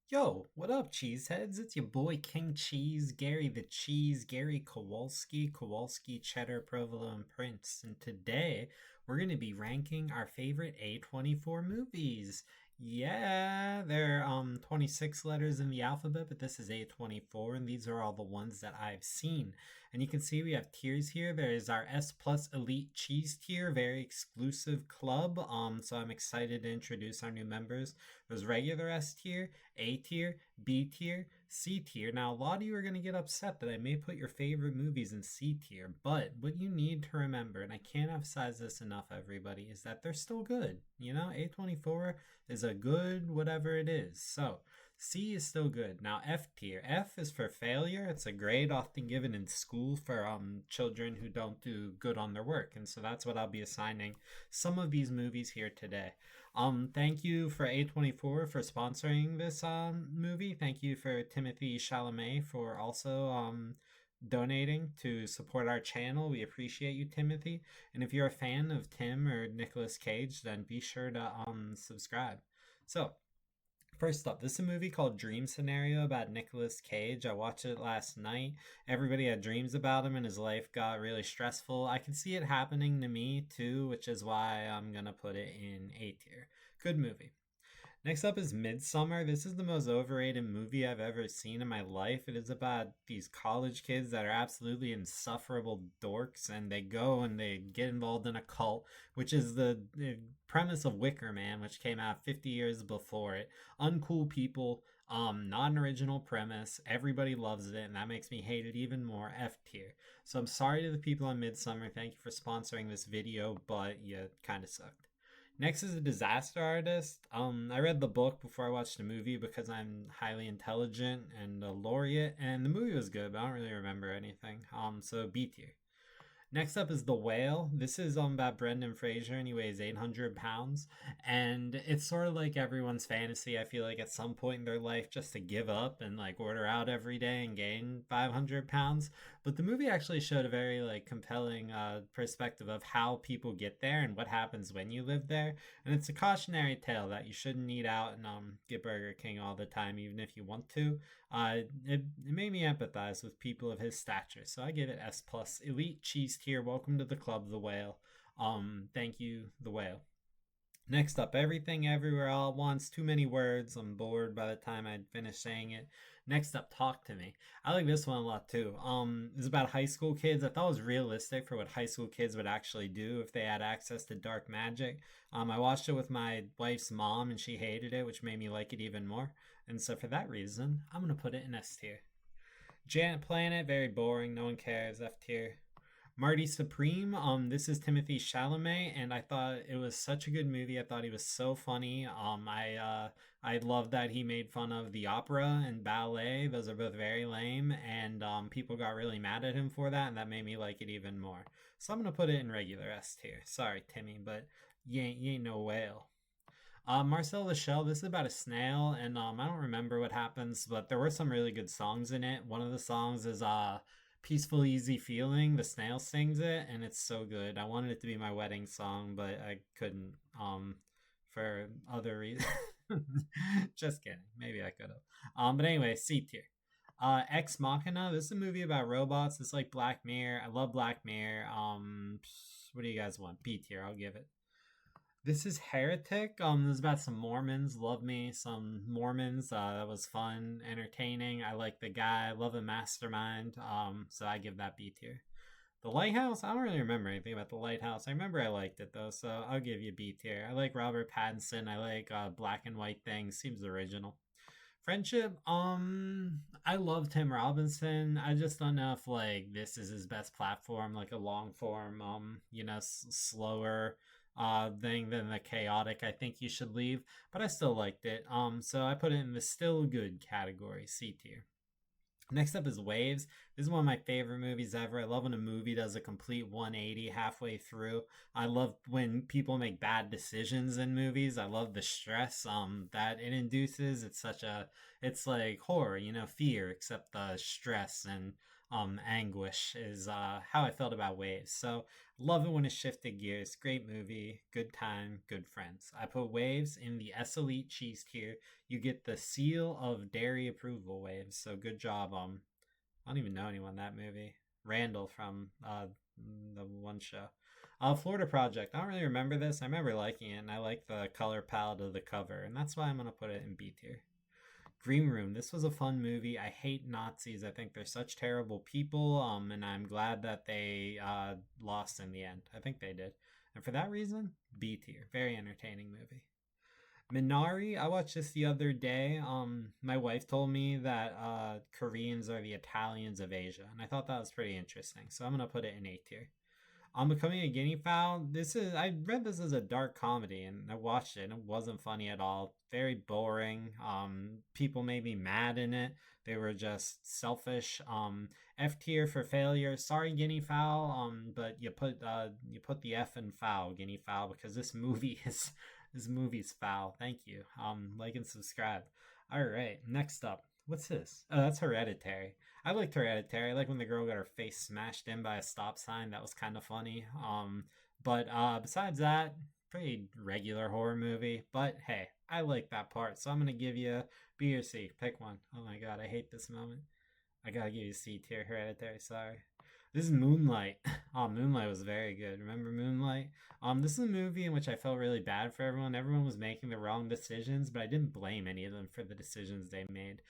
Yo, what up, cheeseheads? It's your boy King Cheese, Gary the Cheese, Gary Kowalski, Cheddar, Provolone, and Prince. And today we're going to be ranking our favorite A24 movies. Yeah, there are 26 letters in the alphabet, but this is A24, and these are all the ones that I've seen. And you can see we have tiers here. There is our S Plus Elite Cheese tier, very exclusive club. So I'm excited to introduce our new members. There's regular S tier, a tier, B tier, C tier. Now, a lot of you are going to get upset that I may put your favorite movies in C tier, but what you need to remember, and I can't emphasize this enough, everybody, is that they're still good. You know, A24 is a good whatever it is. So, C is still good. Now, F tier. F is for failure. It's a grade often given in school for children who don't do good on their work. And so that's what I'll be assigning some of these movies here today. Thank you for A24 for sponsoring this movie. Thank you for Timothy Chalamet for also donating to support our channel. We appreciate you, Timothy. And if you're a fan of Tim or Nicolas Cage, then be sure to subscribe. So, first up, this is a movie called Dream Scenario about Nicolas Cage. I watched it last night. Everybody had dreams about him and his life got really stressful. I can see it happening to me too, which is why I'm going to put it in A tier. Good movie. Next up is Midsummer. This is the most overrated movie I've ever seen in my life. It is about these college kids that are absolutely insufferable dorks, and they go and they get involved in a cult, which is the premise of Wicker Man, which came out 50 years before it. Uncool people, not an original premise. Everybody loves it, and that makes me hate it even more. F tier. So I'm sorry to the people on Midsummer. Thank you for sponsoring this video, but you kind of sucked. Next is a disaster artist. I read the book before I watched the movie because I'm highly intelligent and a laureate, and the movie was good, but I don't really remember anything. So B tier. Next up is The Whale. This is about Brendan Fraser, and he weighs 800 pounds. And it's sort of like everyone's fantasy, I feel like, at some point in their life, just to give up and like order out every day and gain 500 pounds. But the movie actually showed a very like compelling perspective of how people get there and what happens when you live there. And it's a cautionary tale that you shouldn't eat out and get Burger King all the time, even if you want to. It made me empathize with people of his stature, so I give it S plus. Elite cheese tier. Welcome to the club, The Whale. Thank you, The Whale. Next up, Everything Everywhere All at Once. Too many words. I'm bored by the time I finish saying it. Next up, Talk to Me. I like this one a lot too. It's about high school kids. I thought it was realistic for what high school kids would actually do if they had access to dark magic. I watched it with my wife's mom and she hated it, which made me like it even more. And so for that reason, I'm gonna put it in S tier. Janet Planet, very boring. No one cares. F tier. Marty Supreme. This is Timothy Chalamet, and I thought it was such a good movie. I thought he was so funny. I love that he made fun of the opera and ballet. Those are both very lame, and people got really mad at him for that, and that made me like it even more. So I'm gonna put it in regular S tier. Sorry, Timmy, but you ain't no whale. Marcel the Shell, this is about a snail, and I don't remember what happens, but there were some really good songs in it. One of the songs is Peaceful Easy Feeling. The snail sings it, and it's so good. I wanted it to be my wedding song, but I couldn't for other reasons. Just kidding. Maybe I could have. But anyway, C tier. Ex Machina. This is a movie about robots. It's like Black Mirror. I love Black Mirror. What do you guys want? B tier. I'll give it. This is Heretic. This is about some Mormons. Love me some Mormons. That was fun, entertaining. I like the guy. Love a mastermind. So I give that B tier. The Lighthouse. I don't really remember anything about the Lighthouse. I remember I liked it though, so I'll give you B tier. I like Robert Pattinson. I like black and white things. Seems original. Friendship. I love Tim Robinson. I just don't know if like this is his best platform, like a long form, slower thing than the chaotic. I think you should leave, but I still liked it. So I put it in the still good category, C tier. Next up is Waves. This is one of my favorite movies ever. I love when a movie does a complete 180 halfway through. I love when people make bad decisions in movies. I love the stress that it induces. It's like horror, fear, except the stress. And anguish is how I felt about Waves. So love it when it shifted gears. Great movie, good time, good friends. I put Waves in the S Elite cheese tier. You get the seal of dairy approval, Waves. So good job. I don't even know anyone in that movie. Randall from the one show. Florida Project. I don't really remember this. I remember liking it, and I like the color palette of the cover, and that's why I'm gonna put it in B tier. Green Room. This was a fun movie. I hate Nazis. I think they're such terrible people. And I'm glad that they lost in the end. I think they did, and for that reason, B tier. Very entertaining movie. Minari, I watched this the other day. My wife told me that Koreans are the Italians of Asia, and I thought that was pretty interesting. So I'm gonna put it in A tier. On Becoming a Guinea Fowl, I read this as a dark comedy and I watched it and it wasn't funny at all. Very boring. People made me mad in it. They were just selfish. F tier for failure. Sorry, Guinea Fowl. But you put the F in foul, Guinea Fowl, because this movie's foul. Thank you. Like and subscribe. All right, next up. What's this? Oh, that's Hereditary. I liked Hereditary. I like when the girl got her face smashed in by a stop sign. That was kind of funny. But besides that, pretty regular horror movie. But hey, I like that part, so I'm gonna give you B or C. Pick one. Oh my god, I hate this moment. I gotta give you C tier. Hereditary. Sorry. This is Moonlight. Oh, Moonlight was very good. Remember Moonlight? This is a movie in which I felt really bad for everyone. Everyone was making the wrong decisions, but I didn't blame any of them for the decisions they made.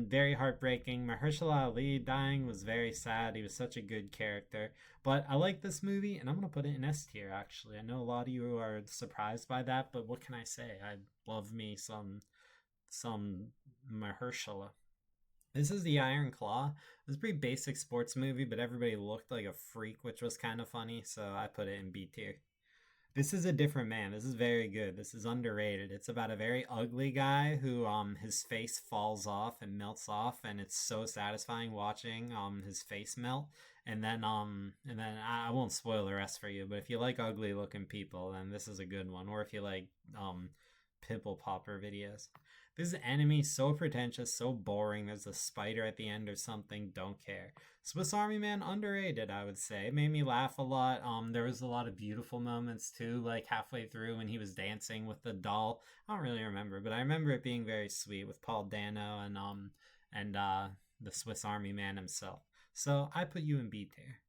Very heartbreaking. Mahershala Ali dying was very sad. He was such a good character. But I like this movie, and I'm gonna put it in S tier. Actually, I know a lot of you are surprised by that, but what can I say? I love me some Mahershala. This is the Iron Claw. It was a pretty basic sports movie, but everybody looked like a freak, which was kind of funny, so I put it in B tier. This is a different man. This is very good. This is underrated. It's about a very ugly guy who his face falls off and melts off, and it's so satisfying watching his face melt. And then I won't spoil the rest for you, but if you like ugly looking people, then this is a good one. Or if you like pimple popper videos. This enemy so pretentious, so boring. There's a spider at the end or something. Don't care. Swiss Army Man underrated, I would say. It made me laugh a lot. There was a lot of beautiful moments too, like halfway through when he was dancing with the doll. I don't really remember, but I remember it being very sweet with Paul Dano and the Swiss Army Man himself. So I put you in B tier.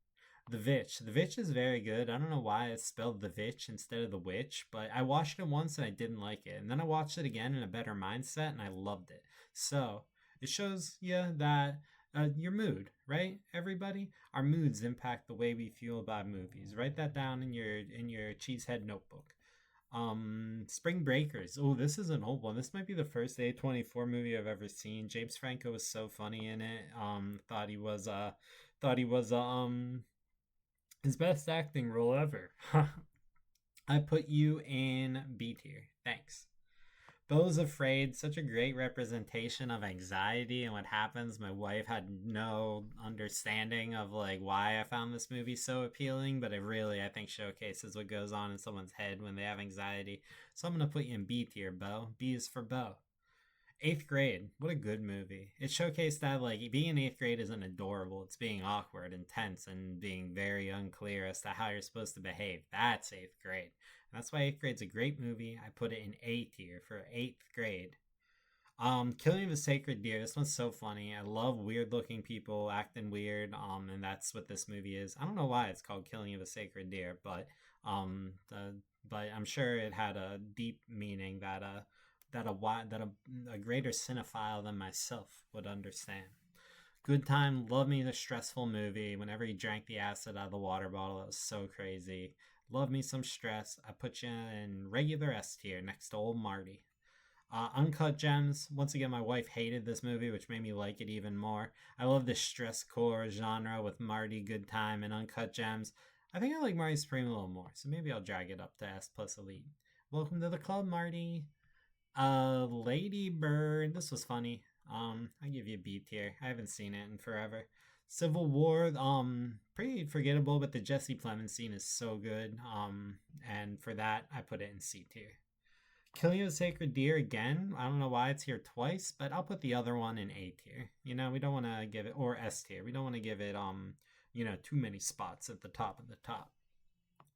The Vitch. The Vitch is very good. I don't know why it's spelled The Vitch instead of The Witch, but I watched it once and I didn't like it. And then I watched it again in a better mindset and I loved it. So it shows you that your mood, right? Everybody, our moods impact the way we feel about movies. Write that down in your cheesehead notebook. Spring Breakers. Oh, this is an old one. This might be the first A24 movie I've ever seen. James Franco was so funny in it. Thought he was his best acting role ever. I put you in B tier. Thanks. Beau's Afraid, such a great representation of anxiety and what happens. My wife had no understanding of like why I found this movie so appealing, but it really I think showcases what goes on in someone's head when they have anxiety. So I'm gonna put you in B tier, Beau. B is for Beau. Eighth Grade, what a good movie. It showcased that like being in eighth grade isn't adorable. It's being awkward and tense and being very unclear as to how you're supposed to behave. That's eighth grade. And that's why eighth grade's a great movie. I put it in A tier for eighth grade. Killing of a Sacred Deer. This one's so funny. I love weird looking people acting weird. And that's what this movie is. I don't know why it's called Killing of a Sacred Deer, but I'm sure it had a deep meaning that a greater cinephile than myself would understand. Good Time, love me the stressful movie. Whenever he drank the acid out of the water bottle, it was so crazy. Love me some stress. I put you in regular S tier next to old Marty. Uncut Gems. Once again, my wife hated this movie, which made me like it even more. I love the stress core genre with Marty, Good Time, and Uncut Gems. I think I like Marty Supreme a little more, so maybe I'll drag it up to S plus Elite. Welcome to the club, Marty. Lady Bird. This was funny. I give you a B tier. I haven't seen it in forever. Civil War. Pretty forgettable, but the Jesse Plemons scene is so good. And for that, I put it in C tier. Killing of a Sacred Deer again. I don't know why it's here twice, but I'll put the other one in A tier. We don't want to give it, or S tier. We don't want to give it too many spots at the top of the top.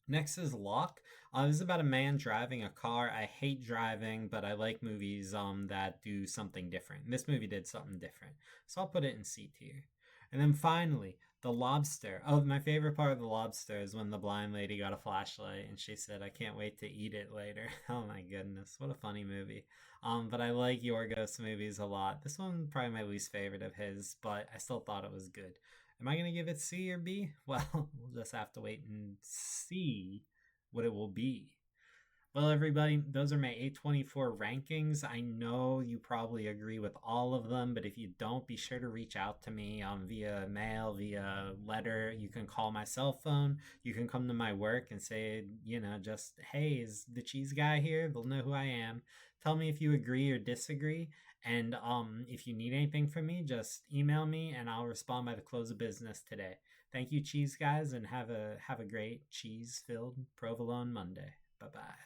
Next is Locke. This is about a man driving a car. I hate driving, but I like movies that do something different. This movie did something different, so I'll put it in C tier. And then finally, The Lobster. Oh, my favorite part of The Lobster is when the blind lady got a flashlight and she said, "I can't wait to eat it later." Oh my goodness, what a funny movie. But I like Yorgos movies a lot. This one probably my least favorite of his, but I still thought it was good. Am I going to give it C or B? Well, we'll just have to wait and see what it will be. Well, everybody, those are my A24 rankings. I know you probably agree with all of them, but if you don't, be sure to reach out to me via mail, via letter. You can call my cell phone. You can come to my work and say, just, hey, is the cheese guy here? They'll know who I am. Tell me if you agree or disagree. And if you need anything from me, just email me and I'll respond by the close of business today. Thank you, cheese guys, and have a great cheese-filled provolone Monday. Bye bye.